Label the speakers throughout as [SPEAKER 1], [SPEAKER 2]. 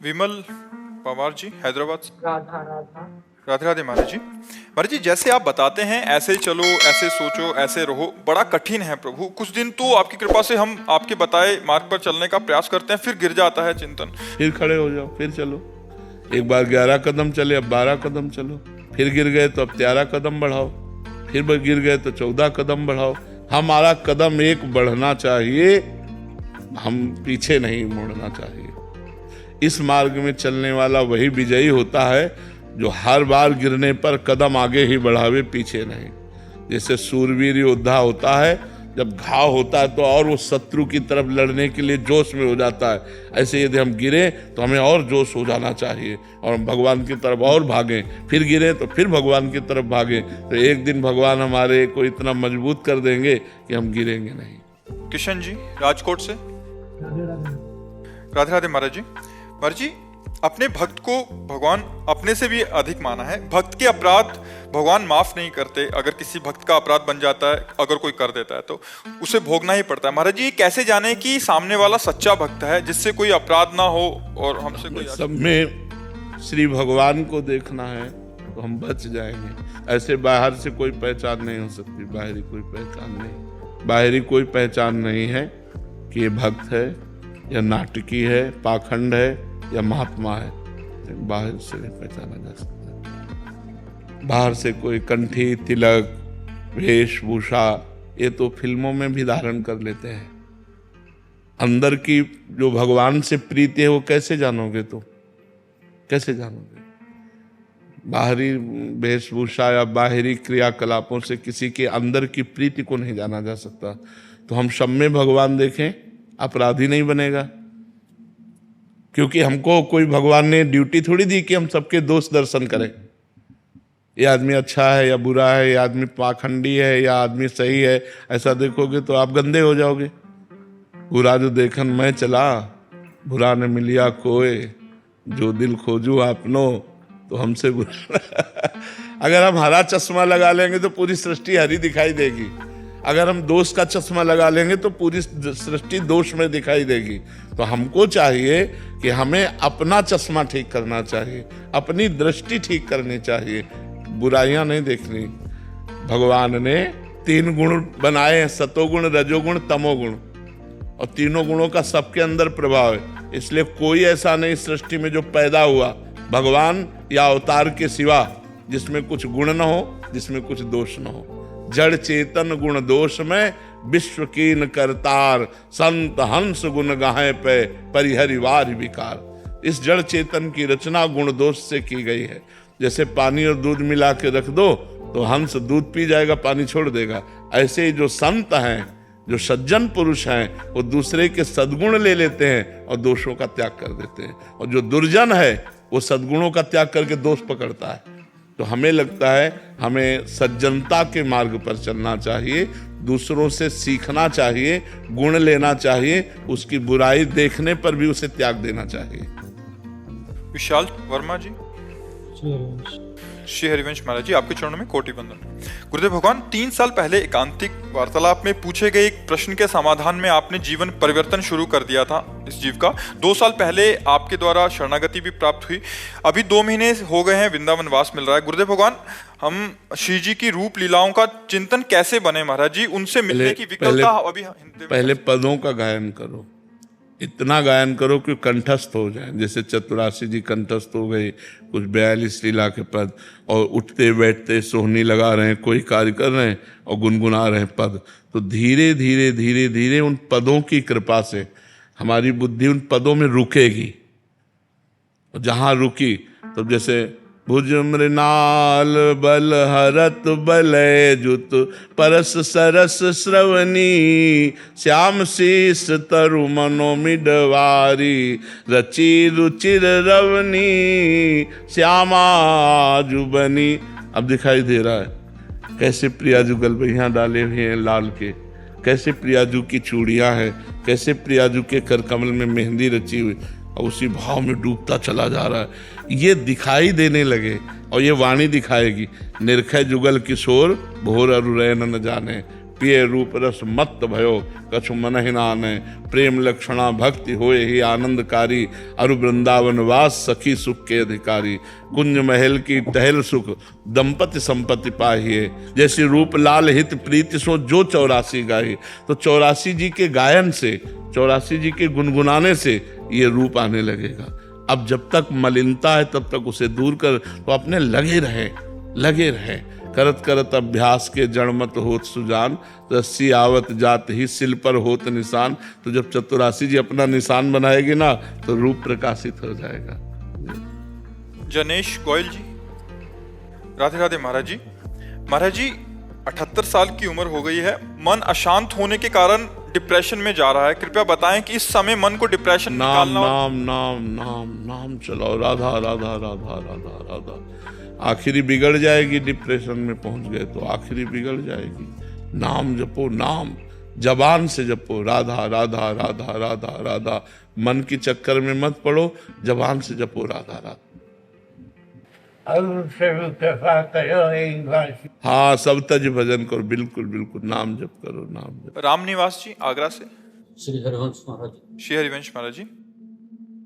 [SPEAKER 1] विमल पवार जी, हैदराबाद से।
[SPEAKER 2] राधा राधा।
[SPEAKER 1] राधे राधे महाराज जी। महाराज जी, जैसे आप बताते हैं ऐसे चलो, ऐसे सोचो, ऐसे रहो, बड़ा कठिन है प्रभु। कुछ दिन तो आपकी कृपा से हम आपके बताए मार्ग पर चलने का प्रयास करते हैं, फिर गिर जाता है चिंतन।
[SPEAKER 3] फिर खड़े हो जाओ, फिर चलो। एक बार 11 कदम चले, अब 12 कदम चलो। फिर गिर गए तो अब 13 कदम बढ़ाओ। फिर गिर गए तो 14 कदम बढ़ाओ। हमारा कदम एक बढ़ना चाहिए, हम पीछे नहीं मुड़ना चाहिए। इस मार्ग में चलने वाला वही विजयी होता है जो हर बार गिरने पर कदम आगे ही बढ़ावे, पीछे नहीं। जैसे सूरवीर योद्धा होता है, जब घाव होता है तो और वो शत्रु की तरफ लड़ने के लिए जोश में हो जाता है। ऐसे यदि हम गिरे तो हमें और जोश हो जाना चाहिए और हम भगवान की तरफ और भागें। फिर गिरे तो फिर भगवान की तरफ भागें, तो एक दिन भगवान हमारे को इतना मजबूत कर देंगे कि हम गिरेंगे नहीं।
[SPEAKER 1] किशन जी, राजकोट से।
[SPEAKER 2] राधे राधे।
[SPEAKER 1] राधे राधे महाराज जी। महाराज जी, अपने भक्त को भगवान अपने से भी अधिक माना है। भक्त के अपराध भगवान माफ नहीं करते। अगर किसी भक्त का अपराध बन जाता है, अगर कोई कर देता है तो उसे भोगना ही पड़ता है। महाराज जी, कैसे जाने कि सामने वाला सच्चा भक्त है जिससे कोई अपराध ना हो और हमसे कोई
[SPEAKER 3] सब में श्री भगवान को देखना है तो हम बच जाएंगे। ऐसे बाहर से कोई पहचान नहीं हो सकती, बाहरी कोई पहचान नहीं। बाहरी कोई पहचान नहीं है कि ये भक्त है या नाटकी है, पाखंड है या महात्मा है। बाहर से नहीं पहचाना जा सकता। बाहर से कोई कंठी, तिलक, वेशभूषा, ये तो फिल्मों में भी धारण कर लेते हैं। अंदर की जो भगवान से प्रीति है वो कैसे जानोगे? तो कैसे जानोगे? बाहरी वेशभूषा या बाहरी क्रियाकलापों से किसी के अंदर की प्रीति को नहीं जाना जा सकता। तो हम सब में भगवान देखें, अपराधी नहीं बनेगा। क्योंकि हमको कोई भगवान ने ड्यूटी थोड़ी दी कि हम सबके दोष दर्शन करें। ये आदमी अच्छा है या बुरा है, ये आदमी पाखंडी है या आदमी सही है, ऐसा देखोगे तो आप गंदे हो जाओगे। बुरा जो देखन मैं चला, बुरा ने मिलिया कोय, जो दिल खोजू आपनो तो हमसे बुरा। अगर हम हरा चश्मा लगा लेंगे तो पूरी सृष्टि हरी दिखाई देगी। अगर हम दोष का चश्मा लगा लेंगे तो पूरी सृष्टि दोष में दिखाई देगी। तो हमको चाहिए कि हमें अपना चश्मा ठीक करना चाहिए, अपनी दृष्टि ठीक करनी चाहिए, बुराइयां नहीं देखनी। भगवान ने 3 गुण बनाए हैं, सतोगुण, रजोगुण, तमोगुण, और तीनों गुणों का सबके अंदर प्रभाव है। इसलिए कोई ऐसा नहीं सृष्टि में जो पैदा हुआ भगवान या अवतार के सिवा जिसमें कुछ गुण न हो, जिसमें कुछ दोष न हो। जड़ चेतन गुण दोष में विश्व कीन करतार, संत हंस गुण गाहे पे परिहरिवार विकार। इस जड़ चेतन की रचना गुण दोष से की गई है। जैसे पानी और दूध मिला के रख दो तो हंस दूध पी जाएगा, पानी छोड़ देगा। ऐसे ही जो संत हैं, जो सज्जन पुरुष हैं, वो दूसरे के सद्गुण ले लेते हैं और दोषों का त्याग कर देते हैं। और जो दुर्जन है वो सद्गुणों का त्याग करके दोष पकड़ता है। तो हमें लगता है हमें सज्जनता के मार्ग पर चलना चाहिए, दूसरों से सीखना चाहिए, गुण लेना चाहिए, उसकी बुराई देखने पर भी उसे त्याग देना चाहिए।
[SPEAKER 1] विशाल वर्मा जी।
[SPEAKER 2] श्री
[SPEAKER 1] श्री हरिवंश महाराज जी, आपके चरणों में कोटि वंदन। गुरुदेव भगवान, 3 साल पहले एकांतिक वार्तालाप में पूछे गए एक प्रश्न के समाधान में आपने जीवन परिवर्तन शुरू कर दिया था इस जीव का। 2 साल पहले आपके द्वारा शरणागति भी प्राप्त हुई। अभी 2 महीने हो गए हैं, वृंदावन वास मिल रहा है। गुरुदेव भगवान, हम श्री जी की रूप लीलाओं का चिंतन कैसे बने महाराज जी? उनसे मिलने की विकलता अभी
[SPEAKER 3] पहले पदों का गायन करो, इतना गायन करो कि कंठस्थ हो जाए। जैसे चतुरासी जी कंठस्थ हो गए, कुछ 42 लीला के पद, और उठते बैठते सोहनी लगा रहे हैं, कोई कार्य कर रहे हैं और गुनगुना रहे हैं पद। तो धीरे धीरे धीरे धीरे उन पदों की कृपा से हमारी बुद्धि उन पदों में रुकेगी। और जहाँ रुकी तो जैसे भुज मृणाल बल हरत बलय जुत परस सरस श्रवणी, श्याम शीस तरु मनो मिडवारी, रचि रुचिर रवनी, श्यामा जुबनी। अब दिखाई दे रहा है कैसे प्रियाजू गलबैया डाले हुए हैं लाल के, कैसे प्रियाजू की चूड़ियां हैं, कैसे प्रियाजू के कर कमल में मेहंदी रची हुई, और उसी भाव में डूबता चला जा रहा है। ये दिखाई देने लगे और ये वाणी दिखाएगी। निर्खय जुगल किशोर भोर अरुरैन न जाने, पिए रूप रस मत्त भयो, कछु मन ही नाने, प्रेम लक्षणा भक्ति होए ही आनंदकारी, अरु वृंदावन वास सखी सुख के अधिकारी, कुंज महल की टहल सुख दंपति संपत्ति पाहिए, जैसे रूप लाल हित प्रीति सो जो 84 गाही। तो 84 जी के गायन से, 84 जी के गुनगुनाने से ये रूप आने लगेगा। अब जब तक मलिनता है तब तक उसे दूर कर, तो अपने लगे रहे करत करत अभ्यास के जड़मत होत सुजान, रस्सी आवत जात ही सिल पर होत निशान। तो जब 84 जी अपना निशान बनाएगी ना तो रूप प्रकाशित हो जाएगा।
[SPEAKER 1] जनेश गोयल जी, राधे राधे महाराज जी। महाराज जी 78 साल की उम्र हो गई है, मन अशांत होने के कारण डिप्रेशन में जा रहा है, कृपया बताएं कि इस समय मन को डिप्रेशन
[SPEAKER 3] नाम नाम नाम नाम नाम चलाओ, राधा राधा राधा राधा राधा। आखिरी बिगड़ जाएगी, डिप्रेशन में पहुंच गए तो आखिरी बिगड़ जाएगी। नाम जपो, नाम जबान से जपो, राधा राधा राधा राधा राधा। मन की चक्कर में मत पड़ो, जबान से जपो राधा राधा। हाँ, सब तज भजन करो, बिल्कुल बिल्कुल नाम जप करो, नाम जप।
[SPEAKER 1] राम निवास जी आगरा से,
[SPEAKER 4] श्री हरिवंश महाराज।
[SPEAKER 1] श्री हरिवंश महाराज जी।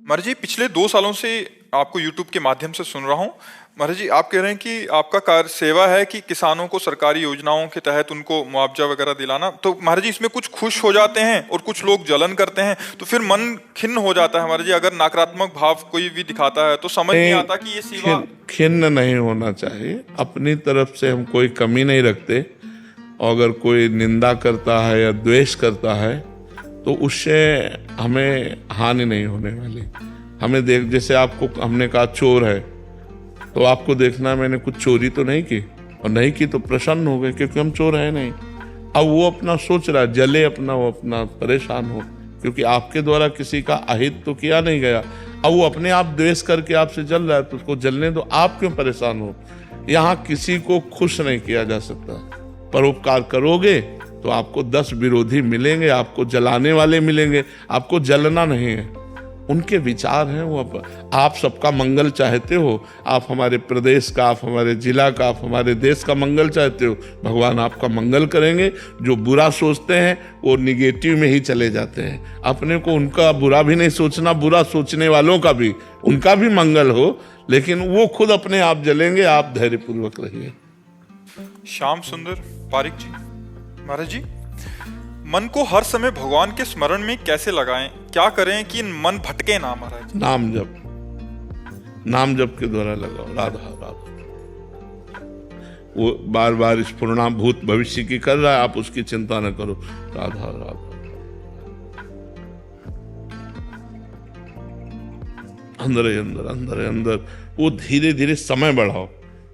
[SPEAKER 1] महाराज जी पिछले 2 सालों से आपको YouTube के माध्यम से सुन रहा हूँ। महाराज जी आप कह रहे हैं कि आपका कार्य सेवा है कि किसानों को सरकारी योजनाओं के तहत उनको मुआवजा वगैरह दिलाना। तो महाराज जी इसमें कुछ खुश हो जाते हैं और कुछ लोग जलन करते हैं, तो फिर मन खिन्न हो जाता है। महाराज जी अगर नकारात्मक भाव कोई भी दिखाता है तो समझ नहीं आता कि ये सेवा।
[SPEAKER 3] खिन्न नहीं होना चाहिए, अपनी तरफ से हम कोई कमी नहीं रखते। और अगर कोई निंदा करता है या द्वेष करता है तो उससे हमें हानि नहीं होने वाली। हमें जैसे आपको हमने कहा चोर है, तो आपको देखना मैंने कुछ चोरी तो नहीं की, और नहीं की तो प्रसन्न हो गए क्योंकि हम चोर है नहीं। अब वो अपना सोच रहा जले अपना, वो अपना परेशान हो क्योंकि आपके द्वारा किसी का अहित तो किया नहीं गया। अब वो अपने आप द्वेष करके आपसे जल रहा है तो उसको जलने दो, आप क्यों परेशान हो। यहाँ किसी को खुश नहीं किया जा सकता। परोपकार करोगे तो आपको 10 विरोधी मिलेंगे, आपको जलाने वाले मिलेंगे, आपको जलना नहीं है। उनके विचार हैं वो। आप सबका मंगल चाहते हो, आप हमारे प्रदेश का, आप हमारे जिला का, आप हमारे देश का मंगल चाहते हो, भगवान आपका मंगल करेंगे। जो बुरा सोचते हैं वो निगेटिव में ही चले जाते हैं। अपने को उनका बुरा भी नहीं सोचना, बुरा सोचने वालों का भी, उनका भी मंगल हो, लेकिन वो खुद अपने आप जलेंगे। आप धैर्यपूर्वक रहिए।
[SPEAKER 1] श्याम सुंदर पारिक जी, महाराज जी मन को हर समय भगवान के स्मरण में कैसे लगाएं, क्या करें कि मन भटके ना। महाराज
[SPEAKER 3] नाम जप, नाम जप के द्वारा लगाओ, राधा राधा। वो बार बार स्फुरना भूत भविष्य की कर रहा है, आप उसकी चिंता न करो, राधा राधा। अंदर अंदर अंदर अंदर वो धीरे धीरे समय बढ़ाओ।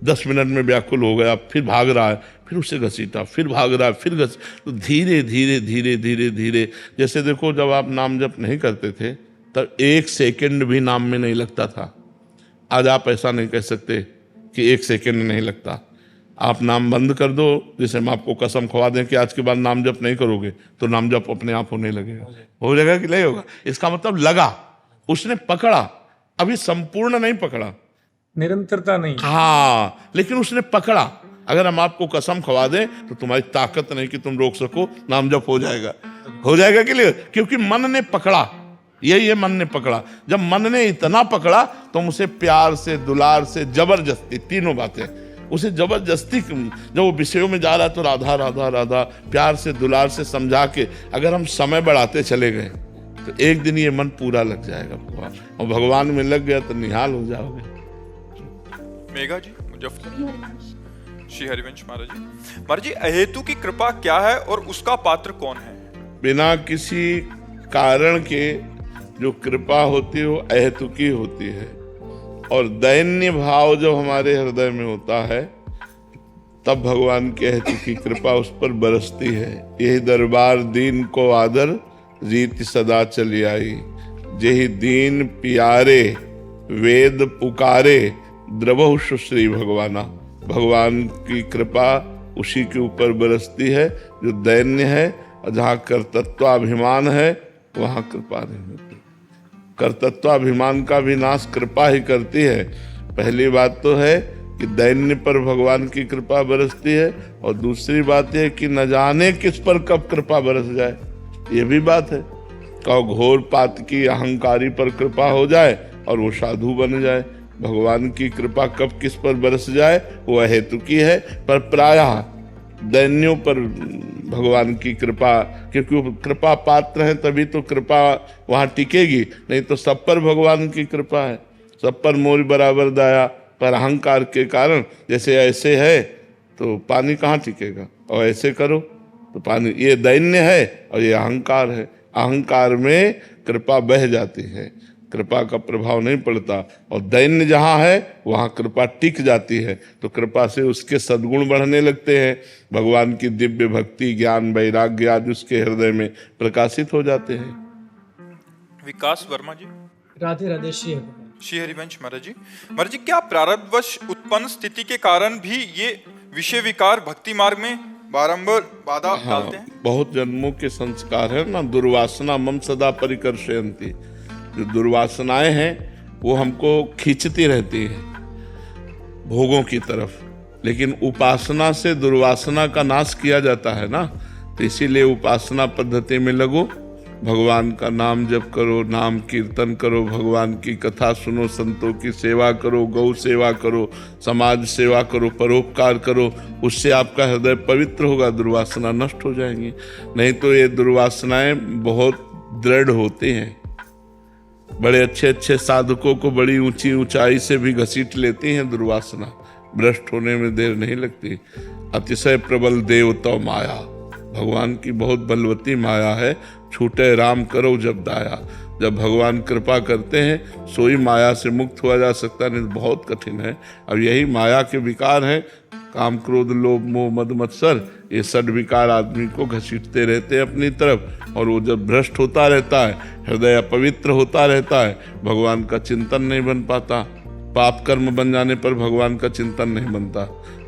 [SPEAKER 3] 10 मिनट में व्याकुल हो गया, फिर भाग रहा है, फिर उसे घसीटा, फिर भाग रहा है, फिर तो धीरे धीरे धीरे धीरे धीरे। जैसे देखो जब आप नाम जप नहीं करते थे तब 1 सेकंड भी नाम में नहीं लगता था। आज आप ऐसा नहीं कह सकते कि 1 सेकंड नहीं लगता। आप नाम बंद कर दो, जैसे हम आपको कसम खवा दें कि आज के बाद नाम जप नहीं करोगे तो नाम जप अपने आप होने लगेगा। हो जाएगा कि नहीं होगा? इसका मतलब लगा, उसने पकड़ा, अभी संपूर्ण नहीं पकड़ा,
[SPEAKER 2] निरंतरता नहीं।
[SPEAKER 3] हाँ, लेकिन उसने पकड़ा। अगर हम आपको कसम खवा दें तो तुम्हारी ताकत नहीं कि तुम रोक सको, नाम जप हो जाएगा। हो जाएगा कि नहीं? क्योंकि मन ने पकड़ा। यही है, मन ने पकड़ा। जब मन ने इतना पकड़ा तो हम उसे प्यार से, दुलार से, जबरदस्ती, तीनों बातें, उसे जबरदस्ती, जब वो विषयों में जा रहा है तो राधा राधा राधा, प्यार से, दुलार से समझा के अगर हम समय बढ़ाते चले गए तो एक दिन ये मन पूरा लग जाएगा भगवान, और भगवान में लग गया तो निहाल हो जाओगे।
[SPEAKER 1] मेघा जी मुजफ्फर। श्री हरिवंश महाराज जी। महाराज जी अहेतु की कृपा क्या है और उसका पात्र कौन है?
[SPEAKER 3] बिना किसी कारण के जो कृपा होती है वो अहेतुकी होती है, और दैन्य भाव जब हमारे हृदय में होता है तब भगवान की अहेतुकी कृपा उस पर बरसती है। यही दरबार दीन को आदर, रीति सदा चली आई, जेहि दीन पियारे, वेद पुकारे, द्रवहु सुश्री भगवाना। भगवान की कृपा उसी के ऊपर बरसती है जो दैन्य है, और जहाँ कर्तृत्वाभिमान है वहाँ कृपा नहीं होती। कर्तृत्वाभिमान का भी नाश कृपा ही करती है। पहली बात तो है कि दैन्य पर भगवान की कृपा बरसती है, और दूसरी बात यह कि न जाने किस पर कब कृपा बरस जाए, ये भी बात है। कब घोर पात की अहंकारी पर कृपा हो जाए और वो साधु बन जाए। भगवान की कृपा कब किस पर बरस जाए वह हेतु की है, पर प्रायः दैन्यों पर भगवान की कृपा, क्योंकि वो कृपा पात्र है तभी तो कृपा वहां टिकेगी, नहीं तो सब पर भगवान की कृपा है। सब पर मोर बराबर दया, पर अहंकार के कारण जैसे ऐसे है तो पानी कहाँ टिकेगा, और ऐसे करो तो पानी, ये दैन्य है और ये अहंकार है। अहंकार में कृपा बह जाती है, कृपा का प्रभाव नहीं पड़ता, और दैन्य जहाँ है वहाँ कृपा टिक जाती है, तो कृपा से उसके सद्गुण बढ़ने लगते हैं। भगवान की दिव्य भक्ति, ज्ञान, वैराग्य आदि उसके हृदय में प्रकाशित हो जाते हैं।
[SPEAKER 1] विकास वर्मा जी।
[SPEAKER 2] राधे राधे श्री हरि।
[SPEAKER 1] श्री हरिवंश महाराज जी, क्या प्रारब्धवश उत्पन्न स्थिति के कारण भी ये विषय विकार भक्ति मार्ग में बारंबार बाधा डालते हैं?
[SPEAKER 3] बहुत जन्मों के संस्कार है ना, दुर्वासना मम सदा परिकर्षयन्ति। जो दुर्वासनाएं हैं वो हमको खींचती रहती हैं भोगों की तरफ, लेकिन उपासना से दुर्वासना का नाश किया जाता है ना। तो इसीलिए उपासना पद्धति में लगो, भगवान का नाम जप करो, नाम कीर्तन करो, भगवान की कथा सुनो, संतों की सेवा करो, गौ सेवा करो, समाज सेवा करो, परोपकार करो, उससे आपका हृदय पवित्र होगा, दुर्वासना नष्ट हो जाएंगी। नहीं तो ये दुर्वासनाएं बहुत दृढ़ होती हैं, बड़े अच्छे अच्छे साधकों को बड़ी ऊंची ऊंचाई से भी घसीट लेती हैं दुर्वासना, भ्रष्ट होने में देर नहीं लगती। अतिशय प्रबल देवता माया, भगवान की बहुत बलवती माया है, छूटे राम करो जब दाया। जब भगवान कृपा करते हैं सोई माया से मुक्त हुआ जा सकता, नहीं तो बहुत कठिन है। अब यही माया के विकार हैं, काम क्रोध लोभ मोह मद मत्सर, ये षड विकार आदमी को घसीटते रहते हैं अपनी तरफ, और वो जब भ्रष्ट होता रहता है, हृदय अपवित्र होता रहता है, भगवान का चिंतन नहीं बन पाता। पाप कर्म बन जाने पर भगवान का चिंतन नहीं बनता।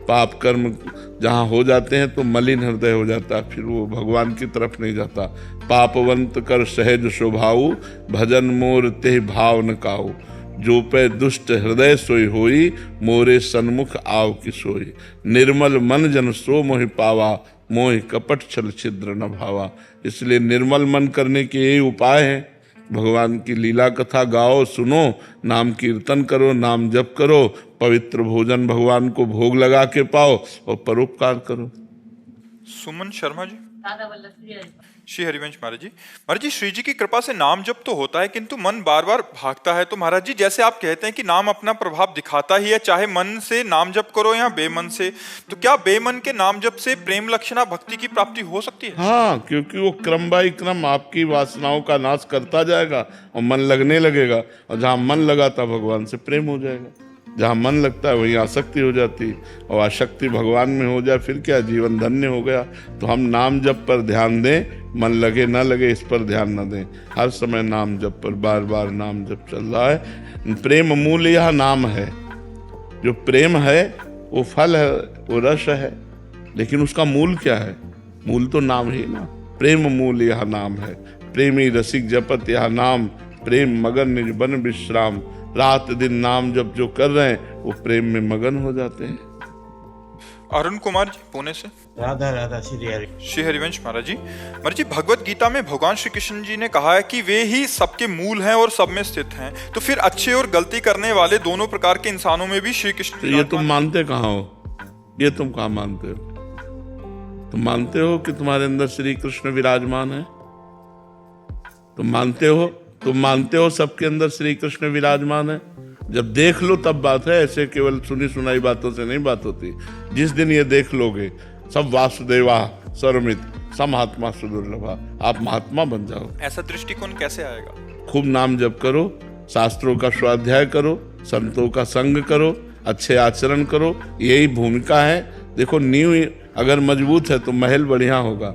[SPEAKER 3] पाप कर्म जहाँ हो जाते हैं तो मलिन हृदय हो जाता है, फिर वो भगवान की तरफ नहीं जाता। पापवंत कर सहज स्वभाऊ, भजन मोर ते भाव न काऊ। जो पे दुष्ट हृदय सोई होई, मोरे सन्मुख आव की सोई। निर्मल मन जन सो मोहि पावा, मोहि कपट छल छिद्र न भावा। इसलिए निर्मल मन करने के यही उपाय है। भगवान की लीला कथा गाओ, सुनो, नाम कीर्तन करो, नाम जप करो, पवित्र भोजन भगवान को भोग लगा के पाओ, और परोपकार करो।
[SPEAKER 1] सुमन शर्मा जी। श्री हरिवंश महाराज जी, श्री जी की कृपा से नाम जप तो होता है किंतु मन बार बार भागता है। तो महाराज जी, जैसे आप कहते हैं कि नाम अपना प्रभाव दिखाता ही है, चाहे मन से नाम जप करो या बेमन से, तो क्या बेमन के नाम जप से प्रेम लक्षणा भक्ति की प्राप्ति हो सकती है?
[SPEAKER 3] हाँ, क्योंकि वो क्रम बाई क्रम आपकी वासनाओं का नाश करता जाएगा और मन लगने लगेगा, और जहाँ मन लगा था भगवान से प्रेम हो जाएगा। जहाँ मन लगता है वहीं आसक्ति हो जाती, और आसक्ति भगवान में हो जाए फिर क्या, जीवन धन्य हो गया। तो हम नाम जप पर ध्यान दें, मन लगे ना लगे इस पर ध्यान न दें, हर समय नाम जप पर, बार बार नाम जप चल रहा है। प्रेम मूल यह नाम है। जो प्रेम है वो फल है, वो रस है, लेकिन उसका मूल क्या है? मूल तो नाम ही ना। प्रेम मूल यह नाम है, प्रेमी रसिक जपत यह नाम, प्रेम मगन निज बन विश्राम। रात दिन नाम जप जो कर रहे हैं वो प्रेम में मगन हो जाते हैं।
[SPEAKER 1] अरुण कुमार जी, पुणे से।
[SPEAKER 4] राधा राधा श्री हरि।
[SPEAKER 1] श्री हरिवंश महाराज जी, भगवत गीता में भगवान श्री कृष्ण जी ने कहा है कि वे ही सबके मूल हैं और सब में स्थित हैं। तो फिर अच्छे और गलती करने वाले दोनों प्रकार के इंसानों में भी श्री कृष्ण।
[SPEAKER 3] तो ये तुम मानते कहाँ हो? ये तुम कहाँ मानते हो? तुम मानते हो कि तुम्हारे अंदर श्री कृष्ण विराजमान है? तुम मानते हो सबके अंदर श्री कृष्ण विराजमान है? जब देख लो तब बात है, ऐसे केवल सुनी सुनाई बातों से नहीं बात होती। जिस दिन ये देख लोगे, सब वासुदेवा सर्वमित सब महात्मा सुदुर्लभा, आप महात्मा बन जाओ।
[SPEAKER 1] ऐसा दृष्टिकोण कैसे आएगा?
[SPEAKER 3] खूब नाम जप करो, शास्त्रों का स्वाध्याय करो, संतों का संग करो, अच्छे आचरण करो, यही भूमिका है। देखो, नींव अगर मजबूत है तो महल बढ़िया होगा।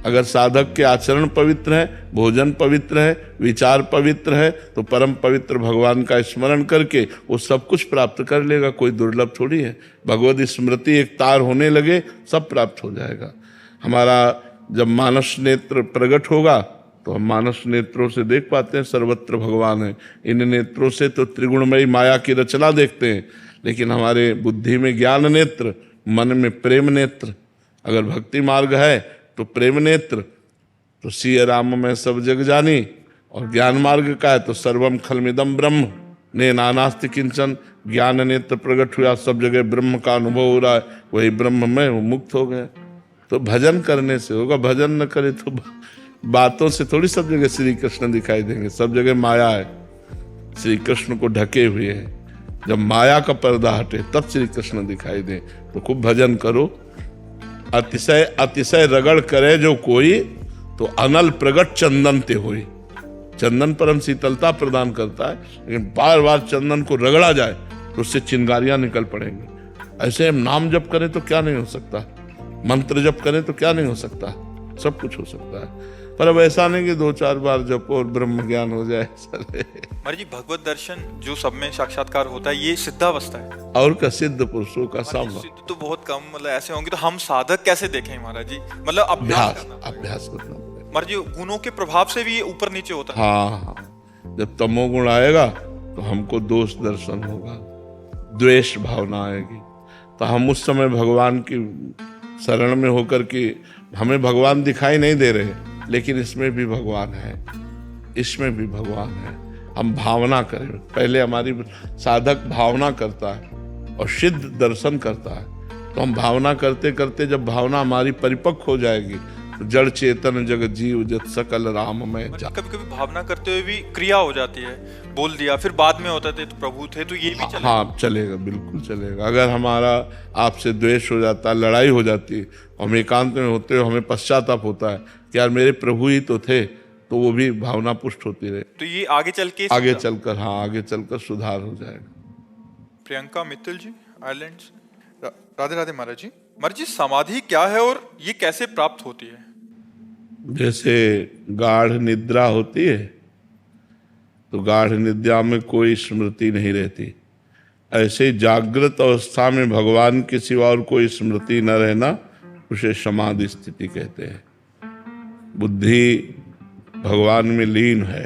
[SPEAKER 3] अगर साधक के आचरण पवित्र है, भोजन पवित्र है, विचार पवित्र है, तो परम पवित्र भगवान का स्मरण करके वो सब कुछ प्राप्त कर लेगा। कोई दुर्लभ थोड़ी है। भगवत स्मृति एक तार होने लगे सब प्राप्त हो जाएगा। हमारा जब मानस नेत्र प्रकट होगा तो हम मानस नेत्रों से देख पाते हैं सर्वत्र भगवान है। इन नेत्रों से तो त्रिगुणमयी माया की रचना देखते हैं, लेकिन हमारे बुद्धि में ज्ञान नेत्र, मन में प्रेम नेत्र। अगर भक्ति मार्ग है तो प्रेम नेत्र, तो सिय राम में सब जग जानी, और ज्ञान मार्ग का है तो सर्वम खलमिदम ब्रह्म ने नानास्ति किंचन। ज्ञान नेत्र प्रकट हुआ, सब जगह ब्रह्म का अनुभव हो रहा है, वही ब्रह्म में वो मुक्त हो गया। तो भजन करने से होगा, भजन न करे तो बातों से थोड़ी सब जगह श्री कृष्ण दिखाई देंगे। सब जगह माया है, श्री कृष्ण को ढके हुए है। जब माया का पर्दा हटे तब श्री कृष्ण दिखाई दे। तो खूब भजन करो। अतिशय अतिशय रगड़ करे जो कोई, तो अनल प्रगट चंदन ते होई। चंदन परम शीतलता प्रदान करता है, लेकिन बार बार चंदन को रगड़ा जाए तो उससे चिंगारियां निकल पड़ेंगी। ऐसे हम नाम जप करें तो क्या नहीं हो सकता, मंत्र जप करें तो क्या नहीं हो सकता, सब कुछ हो सकता है। पर अब ऐसा नहीं कि 2-4 बार जपो और ब्रह्म ज्ञान हो जाए।
[SPEAKER 1] महाराज जी, भगवत दर्शन जो सब में साक्षात्कार होता है, ये सिद्धावस्था है
[SPEAKER 3] और का सिद्ध पुरुषों का सामना।
[SPEAKER 1] सिद्ध तो बहुत कम मतलब ऐसे होंगे, तो हम साधक कैसे देखें महाराज जी? मतलब
[SPEAKER 3] अभ्यास करना
[SPEAKER 1] महाराज जी, गुणों के प्रभाव से भी ये ऊपर नीचे होता है।
[SPEAKER 3] हाँ, जब तमोगुण आएगा तो हमको दोष दर्शन होगा, द्वेष भावना आएगी, तो हम उस समय भगवान की शरण में होकर के, हमें भगवान दिखाई नहीं दे रहे, लेकिन इसमें भी भगवान है, इसमें भी भगवान है। हम भावना करें, पहले हमारी साधक भावना करता है और सिद्ध दर्शन करता है। तो हम भावना करते करते जब भावना हमारी परिपक्व हो जाएगी, तो जड़ चेतन जगत जीव जत सकल राम में जा।
[SPEAKER 1] कभी कभी भावना करते हुए भी क्रिया हो जाती है, बोल दिया, फिर बाद में होता थे तो प्रभु थे, तो ये भी चलेगा?
[SPEAKER 3] हाँ चलेगा, बिल्कुल चलेगा। अगर हमारा आपसे द्वेष हो जाता है, लड़ाई हो जाती है, हम एकांत में होते हो, हमें पश्चाताप होता है कि यार मेरे प्रभु ही तो थे, तो वो भी भावना पुष्ट होती रहे,
[SPEAKER 1] तो ये आगे चलकर
[SPEAKER 3] आगे चलकर सुधार हो जाएगा।
[SPEAKER 1] प्रियंका मित्तल जी, आयरलैंड से। राधे राधे महाराज जी। महाराज जी, समाधि क्या है और ये कैसे प्राप्त होती है?
[SPEAKER 3] जैसे गाढ़ निद्रा होती है, तो गाढ़ निद्रा में कोई स्मृति नहीं रहती, ऐसे जागृत अवस्था में भगवान के सिवा और कोई स्मृति न रहना, उसे समाधि स्थिति कहते हैं। बुद्धि भगवान में लीन है,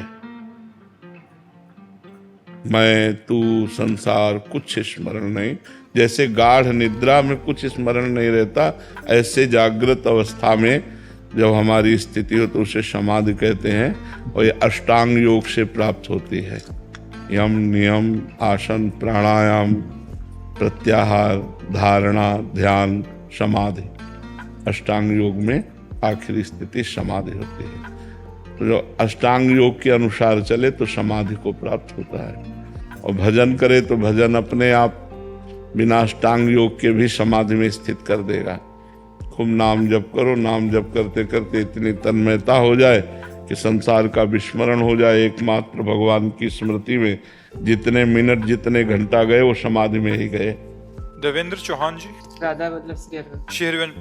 [SPEAKER 3] मैं तू संसार कुछ स्मरण नहीं। जैसे गाढ़ निद्रा में कुछ स्मरण नहीं रहता, ऐसे जागृत अवस्था में जब हमारी स्थिति हो तो उसे समाधि कहते हैं। और ये अष्टांग योग से प्राप्त होती है। यम, नियम, आसन, प्राणायाम, प्रत्याहार, धारणा, ध्यान, समाधि। अष्टांग योग में आखिरी स्थिति समाधि होती है। तो जो अष्टांग योग के अनुसार चले तो समाधि को प्राप्त होता है। और भजन करे तो भजन अपने आप बिना अष्टांग योग के भी समाधि में स्थित कर देगा। खूब नाम जप करो, नाम जप करते करते इतनी तन्मयता हो जाए कि संसार का विस्मरण हो जाए, एकमात्र भगवान की स्मृति में जितने मिनट जितने घंटा गए वो समाधि में ही गए।
[SPEAKER 1] देवेंद्र चौहान जी,
[SPEAKER 4] राधा मतलब
[SPEAKER 1] शेरवन।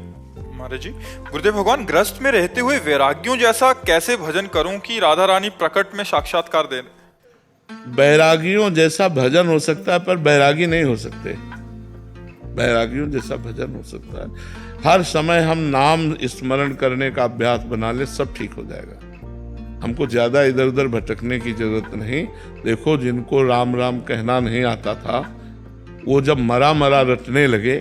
[SPEAKER 1] महाराज जी, गुरुदेव भगवान, ग्रस्त में रहते हुए वैरागियों जैसा कैसे भजन करूं कि राधा रानी प्रकट में साक्षात्कार दें?
[SPEAKER 3] बैरागियों जैसा भजन हो सकता है, पर बैरागी नहीं हो सकते। बैरागियों जैसा भजन हो सकता है। हर समय हम नाम स्मरण करने का अभ्यास बना ले, सब ठीक हो जाएगा। हमको ज्यादा इधर उधर भटकने की जरूरत नहीं। देखो, जिनको राम राम कहना नहीं आता था, वो जब मरा मरा रटने लगे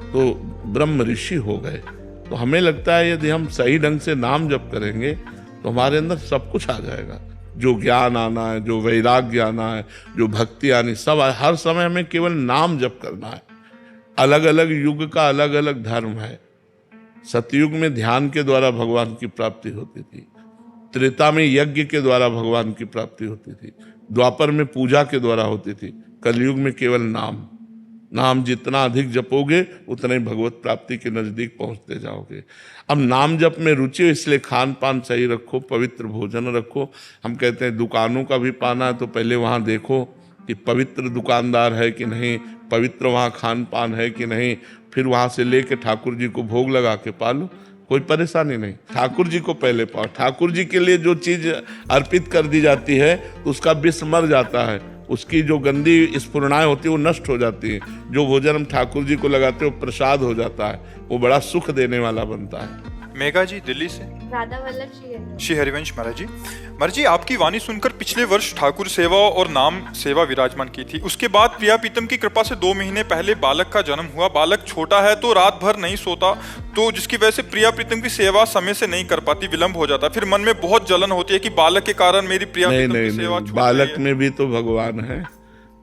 [SPEAKER 3] तो ब्रह्म ऋषि हो गए। तो हमें लगता है यदि हम सही ढंग से नाम जप करेंगे तो हमारे अंदर सब कुछ आ जाएगा। जो ज्ञान आना है, जो वैराग्य आना है, जो भक्ति आनी, सब हर समय हमें केवल नाम जप करना है। अलग अलग युग का अलग अलग धर्म है। सतयुग में ध्यान के द्वारा भगवान की प्राप्ति होती थी, त्रेता में यज्ञ के द्वारा भगवान की प्राप्ति होती थी, द्वापर में पूजा के द्वारा होती थी, कलयुग में केवल नाम। नाम जितना अधिक जपोगे उतना ही भगवत प्राप्ति के नजदीक पहुंचते जाओगे। अब नाम जप में रुचि हो, इसलिए खान पान सही रखो, पवित्र भोजन रखो। हम कहते हैं दुकानों का भी पाना है तो पहले वहां देखो कि पवित्र दुकानदार है कि नहीं, पवित्र वहाँ खान पान है कि नहीं, फिर वहाँ से लेके ठाकुर जी को भोग लगा के पालो, कोई परेशानी नहीं। ठाकुर जी को पहले पाओ। ठाकुर जी के लिए जो चीज अर्पित कर दी जाती है तो उसका विष मर जाता है, उसकी जो गंदी स्फुरणाएं होती है वो नष्ट हो जाती है। जो भोजन हम ठाकुर जी को लगाते हैं वो प्रसाद हो जाता है, वो बड़ा सुख देने वाला बनता है।
[SPEAKER 1] मेघा जी दिल्ली से।
[SPEAKER 4] राधा वल्लभ श्री
[SPEAKER 1] श्री हरिवंश महाराज जी। महाराज जी, आपकी वाणी सुनकर पिछले वर्ष ठाकुर सेवा और नाम सेवा विराजमान की थी। उसके बाद प्रिया प्रीतम की कृपा से 2 महीने पहले बालक का जन्म हुआ। बालक छोटा है तो रात भर नहीं सोता, तो जिसकी वजह से प्रिया प्रीतम की सेवा समय से नहीं कर पाती, विलंब हो जाता। फिर मन में बहुत जलन होती है कि बालक के कारण मेरी प्रिया प्रीतम की सेवा छूट
[SPEAKER 3] बालक
[SPEAKER 1] रही है।
[SPEAKER 3] में भी तो भगवान है,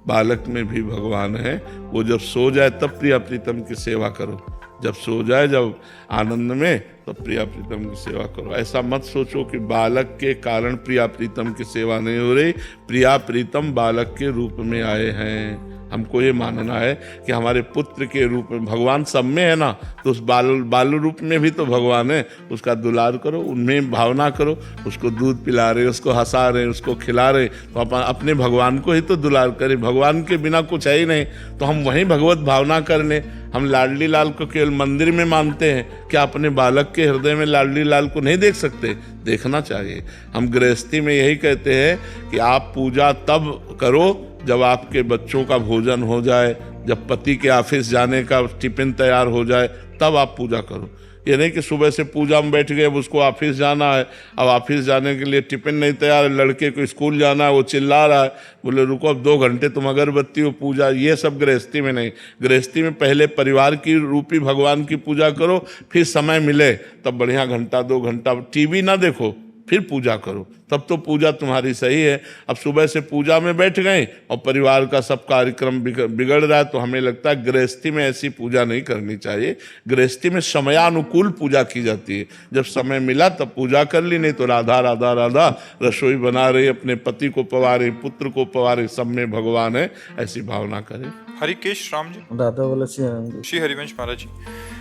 [SPEAKER 3] बालक में भी भगवान है। वो जब सो जाए तब प्रिया प्रीतम की सेवा करो, जब सो जाए, जब आनंद में, तो प्रिया प्रीतम की सेवा करो। ऐसा मत सोचो कि बालक के कारण प्रिया प्रीतम की सेवा नहीं हो रही। प्रिया प्रीतम बालक के रूप में आए हैं। हमको ये मानना है कि हमारे पुत्र के रूप में भगवान सब में है ना, तो उस बाल रूप में भी तो भगवान है। उसका दुलार करो, उनमें भावना करो। उसको दूध पिला रहे, उसको हंसा रहे, उसको खिला रहे, तो अपने भगवान को ही तो दुलार करें। भगवान के बिना कुछ है ही नहीं, तो हम वहीं भगवत भावना कर लें। हम लाडली लाल को केवल मंदिर में मानते हैं, क्या अपने बालक के हृदय में लाडली लाल को नहीं देख सकते? देखना चाहिए। हम गृहस्थी में यही कहते हैं कि आप पूजा तब करो जब आपके बच्चों का भोजन हो जाए, जब पति के ऑफिस जाने का टिफिन तैयार हो जाए, तब आप पूजा करो। ये नहीं कि सुबह से पूजा में बैठ गए, अब उसको ऑफिस जाना है, अब ऑफिस जाने के लिए टिफिन नहीं तैयार है, लड़के को स्कूल जाना है, वो चिल्ला रहा है, बोले रुको अब 2 घंटे तुम अगरबत्ती हो पूजा। ये सब गृहस्थी में नहीं। गृहस्थी में पहले परिवार की रूपी भगवान की पूजा करो, फिर समय मिले तब बढ़िया घंटा 2 घंटा टीवी ना देखो, फिर पूजा करो, तब तो पूजा तुम्हारी सही है। अब सुबह से पूजा में बैठ गए और परिवार का सब कार्यक्रम बिगड़ रहा है, तो हमें लगता है गृहस्थी में ऐसी पूजा नहीं करनी चाहिए। गृहस्थी में समयानुकूल पूजा की जाती है। जब समय मिला तब पूजा कर ली, नहीं तो राधा राधा राधा रसोई बना रही, अपने पति को पवारे, पुत्र को पवारे, सब में भगवान है, ऐसी भावना करें।
[SPEAKER 1] हरिकेश राम जी।
[SPEAKER 2] राधा वल्लभ
[SPEAKER 1] श्री हरिवंश महाराज जी।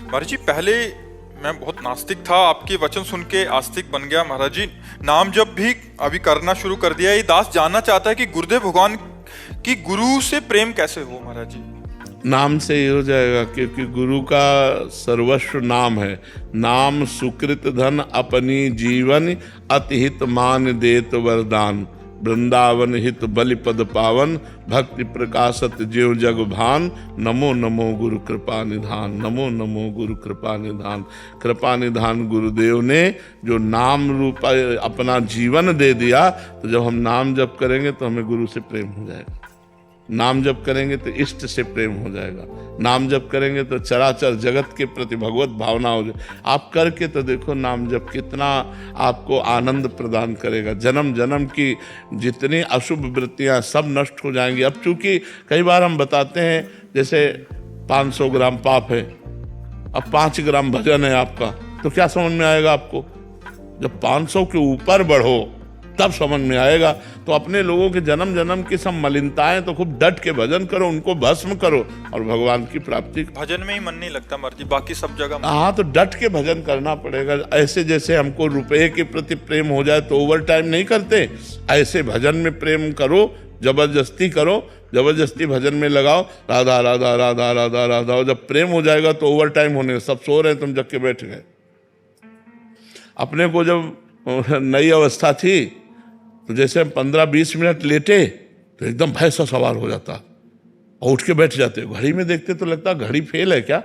[SPEAKER 1] महाराज जी, पहले मैं बहुत नास्तिक था, आपके वचन सुन के आस्तिक बन गया। महाराज जी, नाम जब भी अभी करना शुरू कर दिया। ये दास जानना चाहता है कि गुरुदेव भगवान की गुरु से प्रेम कैसे हो। महाराज जी,
[SPEAKER 3] नाम से ही हो जाएगा, क्योंकि गुरु का सर्वस्व नाम है। नाम सुकृत धन अपनी जीवन, अतिहित मान देत वरदान। वृंदावन हित बलि पद पावन, भक्ति प्रकाशत ज्यों जग भान। नमो नमो गुरु कृपा निधान, नमो नमो गुरु कृपा निधान। कृपा निधान गुरुदेव ने जो नाम रूप अपना जीवन दे दिया, तो जब हम नाम जप करेंगे तो हमें गुरु से प्रेम हो जाएगा। नाम जप करेंगे तो इष्ट से प्रेम हो जाएगा। नाम जप करेंगे तो चराचर जगत के प्रति भगवत भावना हो जाए। आप करके तो देखो नाम जप कितना आपको आनंद प्रदान करेगा। जन्म जन्म की जितनी अशुभ वृत्तियां सब नष्ट हो जाएंगी। अब चूंकि कई बार हम बताते हैं जैसे 500 ग्राम पाप है, अब 5 ग्राम भजन है आपका, तो क्या समझ में आएगा आपको? जब 500 के ऊपर बढ़ो तब समझ में आएगा। तो अपने लोगों के जन्म जन्म की सब मलिनताएं तो खूब डट के भजन करो, उनको भस्म करो और भगवान की प्राप्ति।
[SPEAKER 1] भजन में ही मन नहीं लगता मर्जी, बाकी सब जगह।
[SPEAKER 3] हाँ, तो डट के भजन करना पड़ेगा। ऐसे जैसे हमको रुपए के प्रति प्रेम हो जाए तो ओवर टाइम नहीं करते, ऐसे भजन में प्रेम करो, जबरदस्ती करो, जबरदस्ती भजन में लगाओ, राधा राधा राधा राधा राधा। जब प्रेम हो जाएगा तो ओवर टाइम होने, सब सो रहे हैं, तुम जग के बैठ गए। अपने को जब नई अवस्था थी तो जैसे हम 15-20 मिनट लेटे तो एकदम भय सा सवार हो जाता और उठ के बैठ जाते। घड़ी में देखते तो लगता घड़ी फेल है क्या,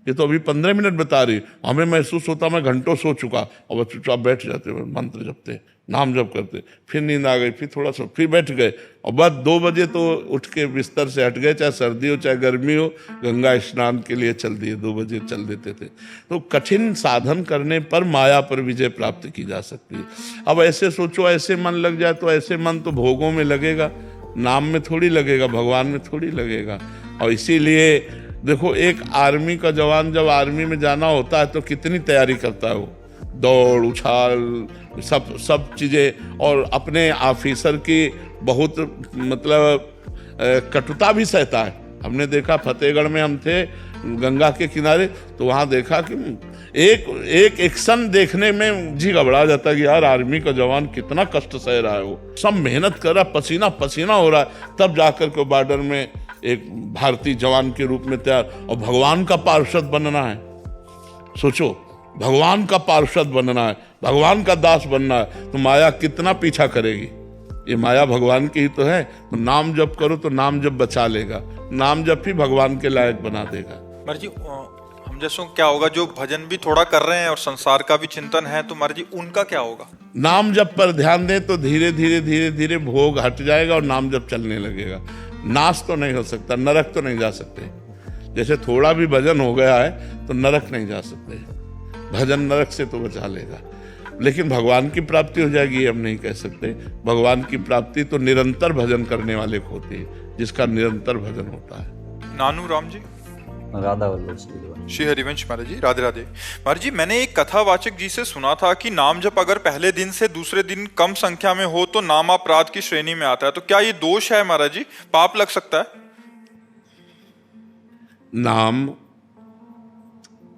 [SPEAKER 3] ये तो अभी 15 मिनट बता रही। हमें महसूस होता मैं घंटों सो चुका, और चुपचाप बैठ जाते, मंत्र जपते, नाम जप करते। फिर नींद आ गई, फिर थोड़ा सा, फिर बैठ गए, और बस 2 बजे तो उठ के बिस्तर से हट गए, चाहे सर्दी हो चाहे गर्मी हो, गंगा स्नान के लिए चल दिए, 2 बजे चल देते थे। तो कठिन साधन करने पर माया पर विजय प्राप्त की जा सकती है। अब ऐसे सोचो, ऐसे मन लग जाए तो ऐसे मन तो भोगों में लगेगा, नाम में थोड़ी लगेगा, भगवान में थोड़ी लगेगा। और इसीलिए देखो, एक आर्मी का जवान जब आर्मी में जाना होता है तो कितनी तैयारी करता है वो, दौड़ उछाल सब चीज़ें, और अपने ऑफिसर की बहुत मतलब कटुता भी सहता है। हमने देखा फतेहगढ़ में हम थे गंगा के किनारे, तो वहाँ देखा कि एक एक्शन देखने में जी घबरा जाता कि यार आर्मी का जवान कितना कष्ट सह रहा है। वो सब मेहनत कर रहा, पसीना पसीना हो रहा है, तब जाकर के बॉर्डर में एक भारतीय जवान के रूप में तैयार, और भगवान का पार्षद बनना है। सोचो, भगवान का पार्षद बनना है, भगवान का दास बनना है, तो माया कितना पीछा करेगी। ये माया भगवान की ही तो है। तो नाम जप करो तो नाम जप बचा लेगा, नाम जप ही भगवान के लायक बना देगा।
[SPEAKER 1] मर्जी, हम हम जैसों क्या होगा जो भजन भी थोड़ा कर रहे हैं और संसार का भी चिंतन है, तो महाराज जी उनका क्या होगा?
[SPEAKER 3] नाम जप पर ध्यान दें तो धीरे धीरे धीरे धीरे भोग हट जाएगा और नाम जप चलने लगेगा। नाश तो नहीं हो सकता, नरक तो नहीं जा सकते। जैसे थोड़ा भी भजन हो गया है तो नरक नहीं जा सकते, भजन नरक से तो बचा लेगा। लेकिन भगवान की प्राप्ति हो जाएगी ये हम नहीं कह सकते। भगवान की प्राप्ति तो निरंतर भजन करने वाले को होती है, जिसका निरंतर भजन होता है।
[SPEAKER 1] नानू राम जी,
[SPEAKER 4] राधा वल्लभ श्री
[SPEAKER 1] श्री हरिवंश महाराज जी, राधे राधे। महाराज जी मैंने एक कथावाचक जी से सुना था कि नाम जप अगर पहले दिन से दूसरे दिन कम संख्या में हो तो नाम अपराध की श्रेणी में आता है, तो क्या ये दोष है महाराज जी, पाप लग सकता है?
[SPEAKER 3] नाम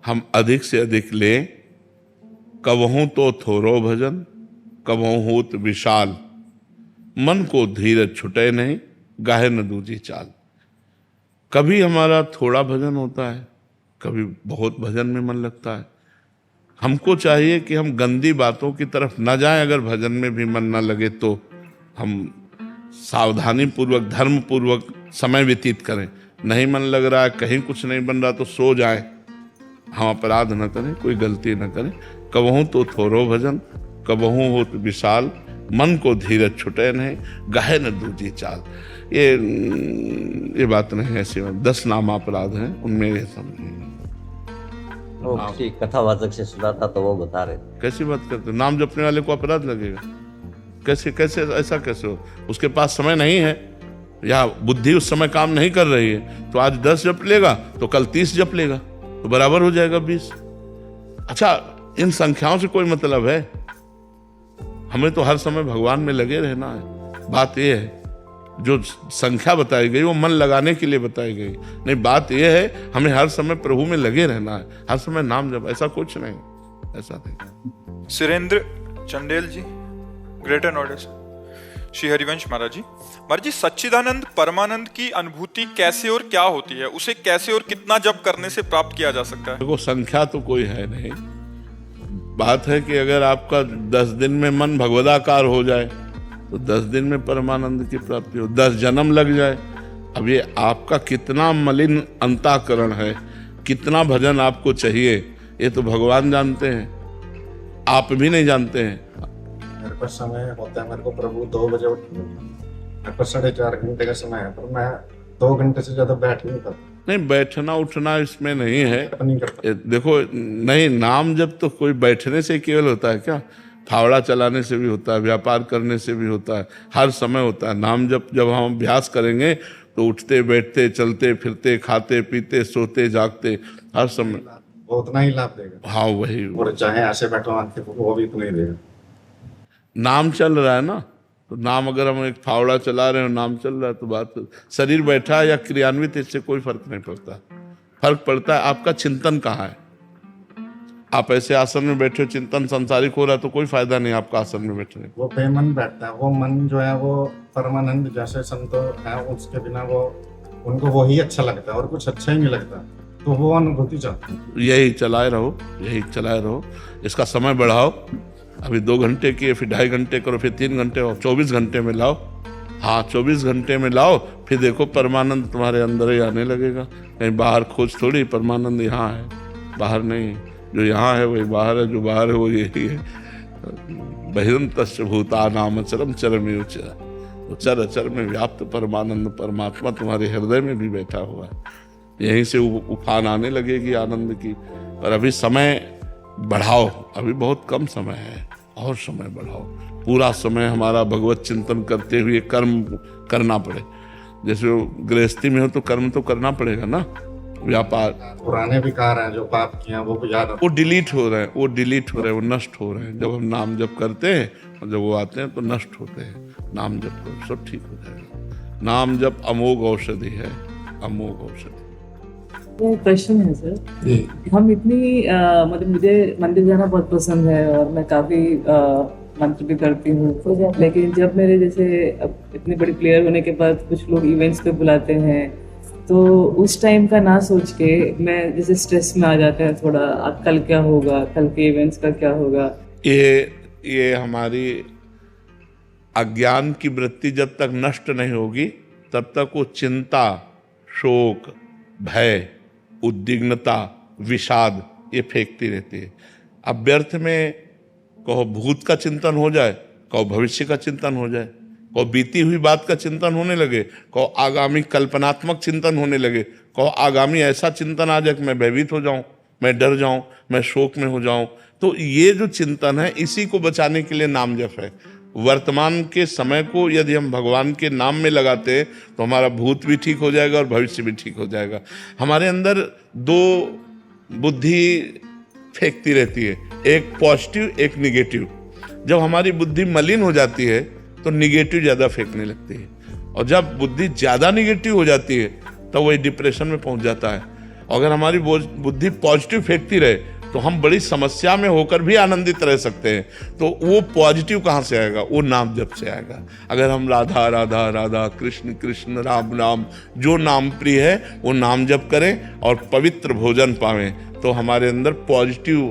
[SPEAKER 3] हम अधिक से अधिक लें, कबहू तो थोरो भजन कबहू होत विशाल, मन को धीरज छुटे नहीं गाहे न दूजी चाल। कभी हमारा थोड़ा भजन होता है, कभी बहुत भजन में मन लगता है। हमको चाहिए कि हम गंदी बातों की तरफ न जाएं। अगर भजन में भी मन न लगे तो हम सावधानी पूर्वक धर्म पूर्वक समय व्यतीत करें। नहीं मन लग रहा है, कहीं कुछ नहीं बन रहा तो सो जाएं। हम अपराध न करें, कोई गलती न करें। कबहू तो थोरो भजन कबहू होत विशाल, मन को धीरज छुटे नहीं गाहे न दूजी चाल। ये बात नहीं है, ऐसी 10 नाम अपराध हैं, उनमें ये समझिए।
[SPEAKER 4] वो किसी कथावाचक से सुना था तो वो बता रहे थे।
[SPEAKER 3] कैसी बात करते हो? नाम जपने वाले को अपराध लगेगा? कैसे कैसे ऐसा कैसे हो? उसके पास समय नहीं है या बुद्धि उस समय काम नहीं कर रही है, तो आज 10 जप लेगा तो कल 30 जप लेगा, तो बराबर हो जाएगा 20। अच्छा, इन संख्याओं से कोई मतलब है? हमें तो हर समय भगवान में लगे रहना है। बात यह है, जो संख्या बताई गई वो मन लगाने के लिए बताई गई नहीं। बात यह है हमें हर समय प्रभु में लगे रहना है, हर समय नाम जप, ऐसा कुछ नहीं, ऐसा नहीं।
[SPEAKER 1] सुरेंद्र चंडेल जी, ग्रेटर नोएडा से। श्री हरिवंश महाराज जी, महाराज जी सच्चिदानंद परमानंद की अनुभूति कैसे और क्या होती है? उसे कैसे और कितना जप करने से प्राप्त किया जा सकता है?
[SPEAKER 3] देखो, संख्या तो कोई है नहीं। बात है कि अगर आपका 10 दिन में मन भगवदाकार हो जाए तो 10 दिन में परमानंद की प्राप्ति हो, 10 जन्म लग जाए। अब ये आपका कितना मलिन अंतःकरण है, कितना भजन आपको चाहिए, ये तो भगवान जानते हैं, आप भी नहीं जानते हैं।
[SPEAKER 5] मेरे पास समय होता है, मेरे को प्रभु 2 बजे उठने, मेरे पास 4.5 घंटे का समय है, पर मैं 2 घंटे से ज्यादा बैठ नहीं पाता।
[SPEAKER 3] नहीं, बैठना उठना इसमें नहीं है।
[SPEAKER 5] नहीं करता।
[SPEAKER 3] देखो, नहीं, नाम जब तो कोई बैठने से केवल होता है क्या? फावड़ा चलाने से भी होता है, व्यापार करने से भी होता है, हर समय होता है। नाम जब हम अभ्यास करेंगे तो उठते बैठते चलते फिरते खाते पीते सोते जागते हर समय
[SPEAKER 5] वो उतना ही लाभ देगा।
[SPEAKER 3] हाँ, वही
[SPEAKER 5] और चाहे ऐसे बैठो आंखें, वो भी उतना ही देगा।
[SPEAKER 3] नाम चल रहा है ना, तो नाम अगर हम एक फावड़ा चला रहे हैं और नाम चल रहा है तो बात, शरीर बैठा है या क्रियान्वित, इससे कोई फर्क नहीं पड़ता। फर्क पड़ता है आपका चिंतन कहाँ है। आप ऐसे आसन में बैठे हो, चिंतन संसारिक हो रहा है तो कोई फायदा नहीं आपका आसन में बैठने का।
[SPEAKER 5] वो बेमन बैठता है, वो मन जो है वो परमानंद जैसे संतो है, उसके बिना वो उनको वो ही अच्छा लगता है और कुछ अच्छा ही नहीं लगता, तो वो अनुभूति चाहते हैं।
[SPEAKER 3] यही चलाए रहो। इसका समय बढ़ाओ। अभी 2 घंटे किए, फिर 2.5 घंटे करो, फिर 3 घंटे हो, 24 घंटे में लाओ। हाँ, 24 घंटे में लाओ, फिर देखो परमानंद तुम्हारे अंदर ही आने लगेगा। कहीं बाहर खोज थोड़ी, परमानंद यहाँ है, बाहर नहीं। जो यहाँ है वही बाहर है, जो बाहर है वो यही है। बहिरंतश्च भूतानाम चरम चरमेव च, तो चर अचर में व्याप्त परमानंद परमात्मा तुम्हारे हृदय में भी बैठा हुआ है। यहीं से उफान आने लगेगी आनंद की। पर अभी समय बढ़ाओ, अभी बहुत कम समय है, और समय बढ़ाओ। पूरा समय हमारा भगवत चिंतन करते हुए कर्म करना पड़े। जैसे गृहस्थी में हो तो कर्म तो करना पड़ेगा ना, व्यापार।
[SPEAKER 5] पुराने विकार हैं जो पाप किए हैं वो याद
[SPEAKER 3] वो डिलीट हो रहे हैं, वो नष्ट हो रहे हैं। जब हम नाम जप करते हैं और जब वो आते हैं तो नष्ट होते हैं। नाम जप करो, सब ठीक हो जाएगा। नाम जप अमोघ औषधि है, अमोघ औषधि।
[SPEAKER 6] क्वेश्चन है सर, हम इतनी मतलब मुझे मंदिर जाना बहुत पसंद है और मैं काफ़ी मंत्र भी करती हूँ, लेकिन जब मेरे जैसे अब इतनी बड़ी प्लेयर होने के बाद कुछ लोग इवेंट्स पे बुलाते हैं तो उस टाइम का ना सोच के मैं जैसे स्ट्रेस में आ जाते हैं थोड़ा, अब कल क्या होगा, कल के इवेंट्स का क्या होगा।
[SPEAKER 3] ये हमारी अज्ञान की वृत्ति जब तक नष्ट नहीं होगी तब तक वो चिंता, शोक, भय, उद्विग्नता विषाद, ये फेंकती रहती है। अब व्यर्थ में कहो भूत का चिंतन हो जाए, कहो भविष्य का चिंतन हो जाए, कहो बीती हुई बात का चिंतन होने लगे, कहो आगामी कल्पनात्मक चिंतन होने लगे, कहो आगामी ऐसा चिंतन आ जाए कि मैं भयभीत हो जाऊं, मैं डर जाऊं, मैं शोक में हो जाऊं। तो ये जो चिंतन है, इसी को बचाने के लिए नाम जप है। वर्तमान के समय को यदि हम भगवान के नाम में लगाते हैं तो हमारा भूत भी ठीक हो जाएगा और भविष्य भी ठीक हो जाएगा। हमारे अंदर दो बुद्धि फेंकती रहती है, एक पॉजिटिव, एक निगेटिव। जब हमारी बुद्धि मलिन हो जाती है तो निगेटिव ज़्यादा फेंकने लगती है, और जब बुद्धि ज़्यादा निगेटिव हो जाती है तो वही डिप्रेशन में पहुंच जाता है। अगर हमारी बुद्धि पॉजिटिव फेंकती रहे तो हम बड़ी समस्या में होकर भी आनंदित रह सकते हैं। तो वो पॉजिटिव कहाँ से आएगा? वो नाम जप से आएगा। अगर हम राधा राधा राधा, कृष्ण कृष्ण, राम राम, जो नाम प्रिय है वो नाम जप करें और पवित्र भोजन पावें, तो हमारे अंदर पॉजिटिव,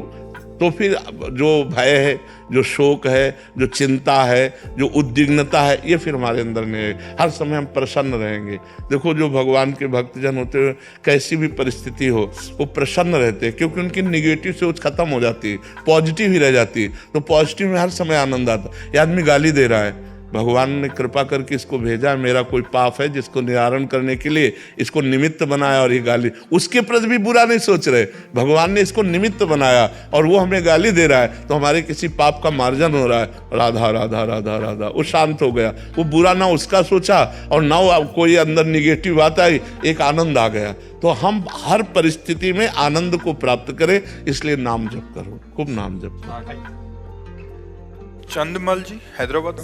[SPEAKER 3] तो फिर जो भय है, जो शोक है, जो चिंता है, जो उद्विग्नता है, ये फिर हमारे अंदर नहीं है। हर समय हम प्रसन्न रहेंगे। देखो जो भगवान के भक्तजन होते हुए कैसी भी परिस्थिति हो वो प्रसन्न रहते हैं, क्योंकि उनकी निगेटिव सोच खत्म हो जाती है, पॉजिटिव ही रह जाती है। तो पॉजिटिव में हर समय आनंद आता है। ये आदमी गाली दे रहा है, भगवान ने कृपा करके इसको भेजा, मेरा कोई पाप है जिसको निवारण करने के लिए इसको निमित्त बनाया, और ये गाली, उसके प्रति भी बुरा नहीं सोच रहे, भगवान ने इसको निमित्त बनाया और वो हमें गाली दे रहा है, तो हमारे किसी पाप का मार्जन हो रहा है। राधा राधा राधा राधा, वो शांत हो गया, वो बुरा ना उसका सोचा और ना कोई अंदर निगेटिव बात आई, एक आनंद आ गया। तो हम हर परिस्थिति में आनंद को प्राप्त करें, इसलिए नाम जप करो, खूब नाम जप करो।
[SPEAKER 1] चंदमल जी, हैदराबाद।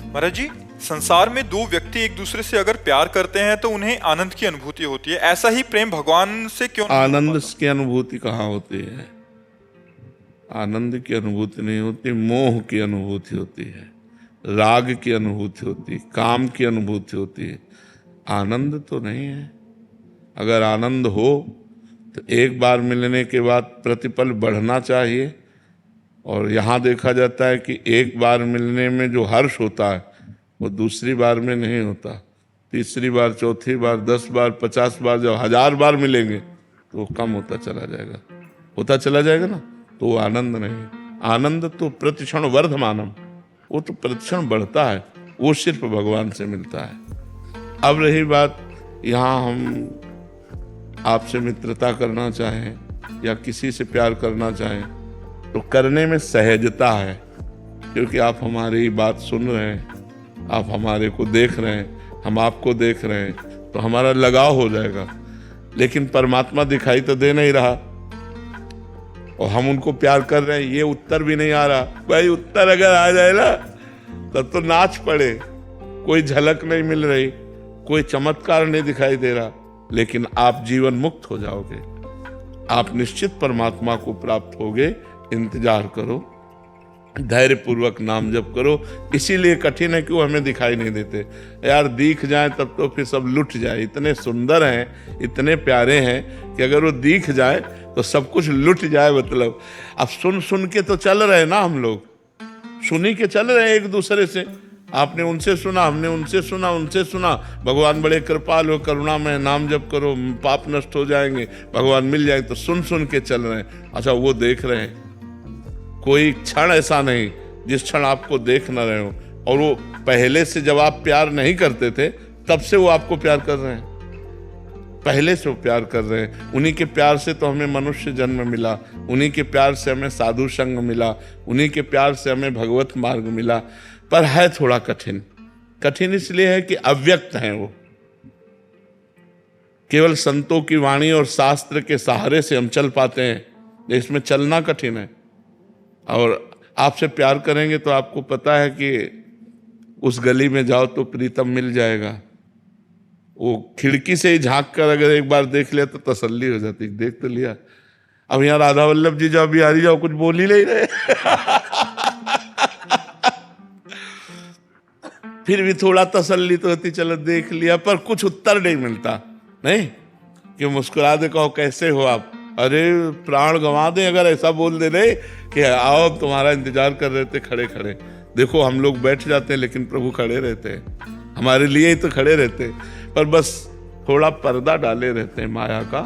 [SPEAKER 1] महाराज जी, संसार में दो व्यक्ति एक दूसरे से अगर प्यार करते हैं तो उन्हें आनंद की अनुभूति होती है, ऐसा ही प्रेम भगवान से क्यों नहीं
[SPEAKER 3] आनंद
[SPEAKER 1] होता?
[SPEAKER 3] की अनुभूति कहाँ होती है? आनंद की अनुभूति नहीं होती, मोह की अनुभूति होती है, राग की अनुभूति होती है, काम की अनुभूति होती है। आनंद तो नहीं है। अगर आनंद हो तो एक बार मिलने के बाद प्रतिपल बढ़ना चाहिए, और यहाँ देखा जाता है कि एक बार मिलने में जो हर्ष होता है वो दूसरी बार में नहीं होता। तीसरी बार, चौथी बार, 10 बार, 50 बार, जब 1000 बार मिलेंगे तो वो कम होता चला जाएगा, होता चला जाएगा ना, तो वो आनंद नहीं। आनंद तो प्रतिक्षण वर्धमानम, वो तो प्रतिक्षण बढ़ता है, वो सिर्फ भगवान से मिलता है। अब रही बात, यहाँ हम आपसे मित्रता करना चाहें या किसी से प्यार करना चाहें तो करने में सहजता है, क्योंकि आप हमारी बात सुन रहे हैं, आप हमारे को देख रहे हैं, हम आपको देख रहे हैं, तो हमारा लगाव हो जाएगा। लेकिन परमात्मा दिखाई तो दे नहीं रहा और हम उनको प्यार कर रहे हैं, ये उत्तर भी नहीं आ रहा। भाई उत्तर अगर आ जाए ना तब तो नाच पड़े। कोई झलक नहीं मिल रही, कोई चमत्कार नहीं दिखाई दे रहा, लेकिन आप जीवन मुक्त हो जाओगे, आप निश्चित परमात्मा को प्राप्त होगे। इंतजार करो, धैर्य पूर्वक नाम जप करो। इसीलिए कठिन है कि वो हमें दिखाई नहीं देते। यार दिख जाए तब तो फिर सब लुट जाए। इतने सुंदर हैं, इतने प्यारे हैं कि अगर वो दिख जाए तो सब कुछ लुट जाए। मतलब अब सुन सुन के तो चल रहे ना, हम लोग सुनी के चल रहे हैं एक दूसरे से। आपने उनसे सुना, हमने उनसे सुना, उनसे सुना। भगवान बड़े कृपालु हो, करुणामय, नाम जप करो, पाप नष्ट हो जाएंगे, भगवान मिल जाएंगे, तो सुन सुन के चल रहे हैं। अच्छा, वो देख रहे हैं। कोई क्षण ऐसा नहीं जिस क्षण आपको देख न रहे हो, और वो पहले से जब आप प्यार नहीं करते थे तब से वो आपको प्यार कर रहे हैं, पहले से वो प्यार कर रहे हैं। उन्हीं के प्यार से तो हमें मनुष्य जन्म मिला, उन्हीं के प्यार से हमें साधु संग मिला, उन्हीं के प्यार से हमें भगवत मार्ग मिला। पर है थोड़ा कठिन। कठिन इसलिए है कि अव्यक्त हैं वो, केवल संतों की वाणी और शास्त्र के सहारे से हम चल पाते हैं, इसमें चलना कठिन है। और आपसे प्यार करेंगे तो आपको पता है कि उस गली में जाओ तो प्रीतम मिल जाएगा। वो खिड़की से ही झांक कर अगर एक बार देख लिया तो तसल्ली हो जाती, देख तो लिया। अब यहाँ राधा वल्लभ जी जाओ, बिहारी जाओ, कुछ बोल ही नहीं रहे फिर भी थोड़ा तसल्ली तो होती, चलो देख लिया, पर कुछ उत्तर नहीं मिलता। नहीं कि मुस्कुरा दे, कहो कैसे हो आप, अरे प्राण गंवा दे अगर ऐसा बोल दे रहे कि आओ तुम्हारा इंतजार कर रहे थे खड़े खड़े। देखो हम लोग बैठ जाते हैं लेकिन प्रभु खड़े रहते हैं, हमारे लिए ही तो खड़े रहते हैं, पर बस थोड़ा पर्दा डाले रहते हैं माया का,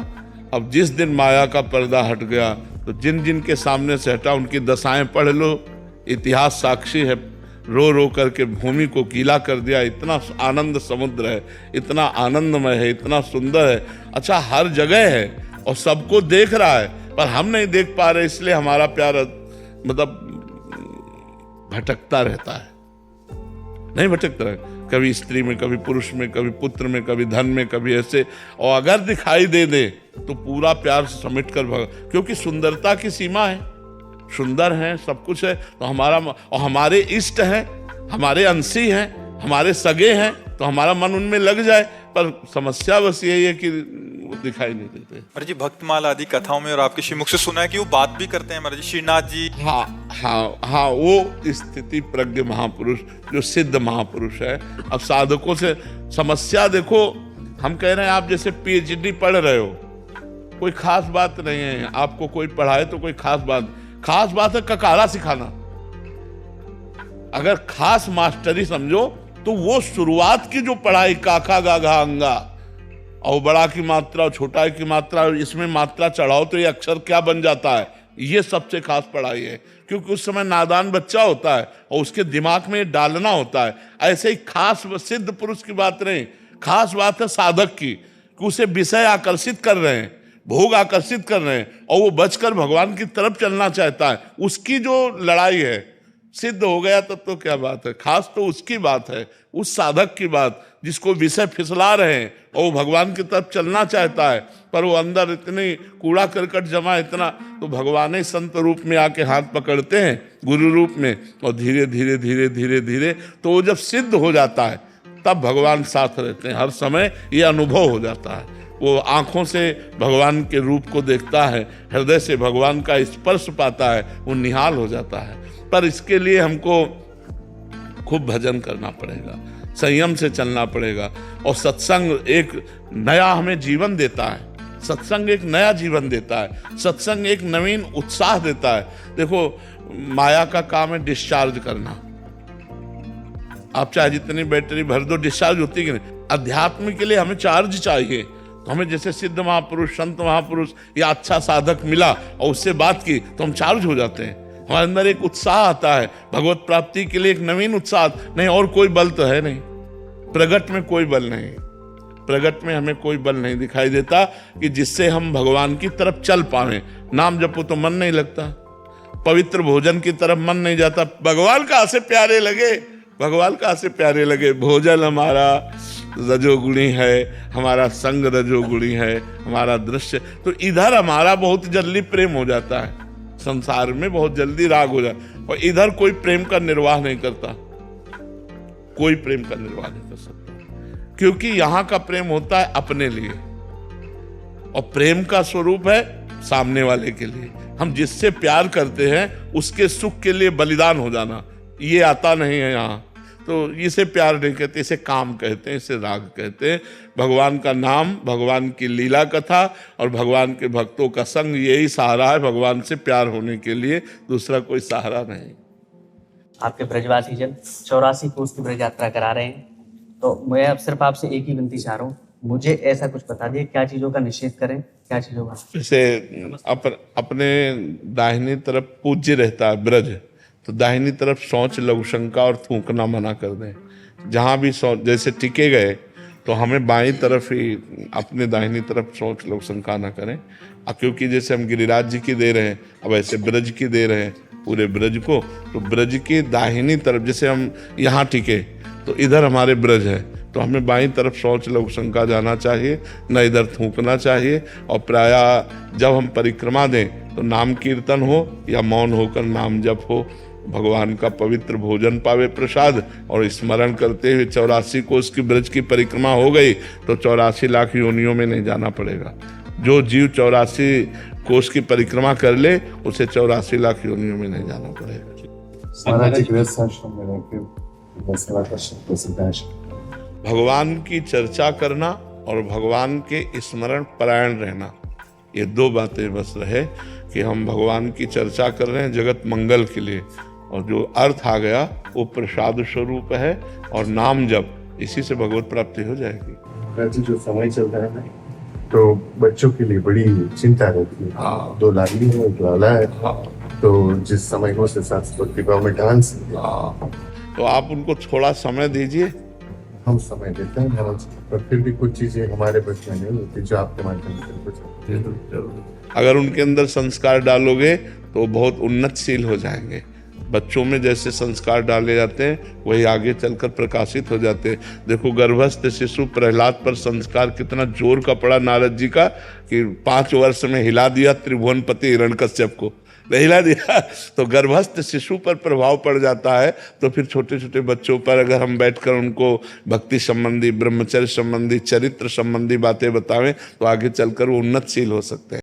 [SPEAKER 3] अब जिस दिन माया का पर्दा हट गया तो जिन जिन के सामने से हटा उनकी दशाएं पढ़ लो, इतिहास साक्षी है। रो रो करके भूमि को गीला कर दिया। इतना आनंद समुद्र है, इतना आनंदमय है, इतना सुंदर है। अच्छा, हर जगह है और सबको देख रहा है, पर हम नहीं देख पा रहे, इसलिए हमारा प्यार मतलब भटकता रहता है। नहीं भटकता है, कभी स्त्री में, कभी पुरुष में, कभी पुत्र में, कभी धन में, कभी ऐसे। और अगर दिखाई दे दे तो पूरा प्यार समेट कर क्योंकि सुंदरता की सीमा है। सुंदर है, सब कुछ है, तो हमारे इष्ट हैं, हमारे अंशी हैं, हमारे सगे हैं, तो हमारा मन उनमें लग जाए। पर समस्या बस यही है कि वो दिखाई नहीं देते।
[SPEAKER 1] महाराज जी, भक्तमाल आदि कथाओं में और आपके श्रीमुख से सुना है कि वो बात भी करते हैं महाराज जी, श्रीनाथ जी।
[SPEAKER 3] हाँ, वो स्थिति प्रज्ञ महापुरुष जो सिद्ध महापुरुष है। अब साधकों से समस्या देखो, हम कह रहे हैं आप जैसे PhD पढ़ रहे हो, कोई खास बात नहीं है। आपको कोई पढ़ाए तो कोई खास बात है ककारा सिखाना। अगर खास मास्टरी समझो तो वो शुरुआत की जो पढ़ाई, काका गाघा अंगा, और बड़ा की मात्रा और छोटा की मात्रा, इसमें मात्रा चढ़ाओ तो ये अक्षर क्या बन जाता है, ये सबसे खास पढ़ाई है। क्योंकि उस समय नादान बच्चा होता है और उसके दिमाग में डालना होता है। ऐसे ही खास सिद्ध पुरुष की बात नहीं, खास बात है साधक की, कि उसे विषय आकर्षित कर रहे हैं, भोग आकर्षित कर रहे हैं, और वो बचकर भगवान की तरफ चलना चाहता है। उसकी जो लड़ाई है, सिद्ध हो गया तब तो क्या बात है, खास तो उसकी बात है, उस साधक की बात, जिसको विषय फिसला रहे हैं और वो भगवान की तरफ चलना चाहता है, पर वो अंदर इतनी कूड़ा करकट जमा, इतना, तो भगवान ही संत रूप में आके हाथ पकड़ते हैं, गुरु रूप में, और धीरे धीरे धीरे धीरे धीरे तो वो जब सिद्ध हो जाता है तब भगवान साथ रहते हैं। हर समय ये अनुभव हो जाता है। वो आंखों से भगवान के रूप को देखता है, हृदय से भगवान का स्पर्श पाता है, वो निहाल हो जाता है। पर इसके लिए हमको खूब भजन करना पड़ेगा, संयम से चलना पड़ेगा, और सत्संग एक नया हमें जीवन देता है। सत्संग एक नया जीवन देता है, सत्संग एक नवीन उत्साह देता है। देखो, माया का काम है डिस्चार्ज करना। आप चाहे जितनी बैटरी भर दो, डिस्चार्ज होती कि नहीं। अध्यात्म के लिए हमें चार्ज चाहिए। तो हमें जैसे सिद्ध महापुरुष, संत महापुरुष या अच्छा साधक मिला और उससे बात की तो हम चार्ज हो जाते हैं। हमारे अंदर एक उत्साह आता है भगवत प्राप्ति के लिए, एक नवीन उत्साह। नहीं, और कोई बल तो है नहीं, प्रगट में कोई बल नहीं, प्रगट में हमें कोई बल नहीं दिखाई देता कि जिससे हम भगवान की तरफ चल पाए। नाम जपो तो मन नहीं लगता, पवित्र भोजन की तरफ मन नहीं जाता। भगवान कहाँ से प्यारे लगे, भगवान कहाँ से प्यारे लगे। भोजन हमारा रजोगुणी है, हमारा संग रजोगुणी है, हमारा दृश्य, तो इधर हमारा बहुत जल्दी प्रेम हो जाता है, संसार में बहुत जल्दी राग हो जाता है। और इधर कोई प्रेम का निर्वाह नहीं करता, कोई प्रेम का निर्वाह नहीं कर सकता, क्योंकि यहाँ का प्रेम होता है अपने लिए, और प्रेम का स्वरूप है सामने वाले के लिए। हम जिससे प्यार करते हैं उसके सुख के लिए बलिदान हो जाना, ये आता नहीं है यहाँ। तो इसे प्यार नहीं कहते, इसे काम कहते हैं, इसे राग कहते हैं। भगवान का नाम, भगवान की लीला कथा और भगवान के भक्तों का संग, यही सहारा है भगवान से प्यार होने के लिए, दूसरा कोई सहारा नहीं।
[SPEAKER 7] आपके ब्रजवासी जन 84 कोस की ब्रज यात्रा करा रहे हैं, तो मैं अब सिर्फ आपसे एक ही विनती चाह रहा हूँ, मुझे ऐसा कुछ बता दिए क्या चीज़ों का निषेध करें, क्या चीज़ों का। जैसे
[SPEAKER 3] अपने दाहिनी तरफ पूज्य रहता है ब्रज, तो दाहिनी तरफ शौच, लघुशंका और थूकना मना कर दें। जहाँ भी शौच, जैसे टिके गए तो हमें बाईं तरफ ही, अपने दाहिनी तरफ शौच लघुशंका ना करें। क्योंकि जैसे हम गिरिराज जी की दे रहे हैं, अब ऐसे ब्रज की दे रहे हैं पूरे ब्रज को, तो ब्रज की दाहिनी तरफ, जैसे हम यहाँ टिके तो इधर हमारे ब्रज है, तो हमें बाईं तरफ शौच लघुशंका जाना चाहिए, न इधर थूकना चाहिए। और प्रायः जब हम परिक्रमा दें तो नाम कीर्तन हो या मौन होकर नाम जप हो, भगवान का पवित्र भोजन पावे प्रसाद, और स्मरण करते हुए 84 कोस की ब्रज की परिक्रमा हो गई तो 84 लाख योनियों में नहीं जाना पड़ेगा। जो जीव 84 कोस की परिक्रमा कर ले उसे 84 लाख योनियों में नहीं जाना पड़ेगा। भगवान की चर्चा करना और भगवान के स्मरण परायण रहना, ये दो बातें बस रहे कि हम भगवान की चर्चा कर रहे हैं जगत मंगल के लिए, और जो अर्थ आ गया वो प्रसाद स्वरूप है और नाम जप, इसी से भगवत प्राप्ति हो जाएगी।
[SPEAKER 8] जो समय चल रहा है तो बच्चों के लिए बड़ी चिंता रहती है।
[SPEAKER 3] हाँ।
[SPEAKER 8] 2 लाडली है, 1 लाला है।
[SPEAKER 3] हाँ,
[SPEAKER 8] तो जिस समय हो से सांस्कृतिक में डांस है,
[SPEAKER 3] हाँ। तो आप उनको थोड़ा समय दीजिए।
[SPEAKER 8] हम समय देते हैं महाराज, पर फिर भी कुछ चीजें हमारे बस में नहीं होती जो आपके माध्यम से कुछ
[SPEAKER 3] अगर उनके अंदर संस्कार डालोगे तो बहुत उन्नतशील हो जाएंगे। बच्चों में जैसे संस्कार डाले जाते हैं वही आगे चलकर प्रकाशित हो जाते हैं। देखो गर्भस्थ शिशु प्रहलाद पर संस्कार कितना जोर का पड़ा नारद जी का कि 5 वर्ष में हिला दिया त्रिभुवनपति हिरण्यकश्यप को, नहीं हिला दिया। तो गर्भस्थ शिशु पर प्रभाव पड़ जाता है, तो फिर छोटे छोटे बच्चों पर अगर हम बैठकर उनको भक्ति संबंधी, ब्रह्मचर्य संबंधी, चरित्र संबंधी बातें बतावें तो आगे चलकर वो उन्नतशील हो सकते हैं।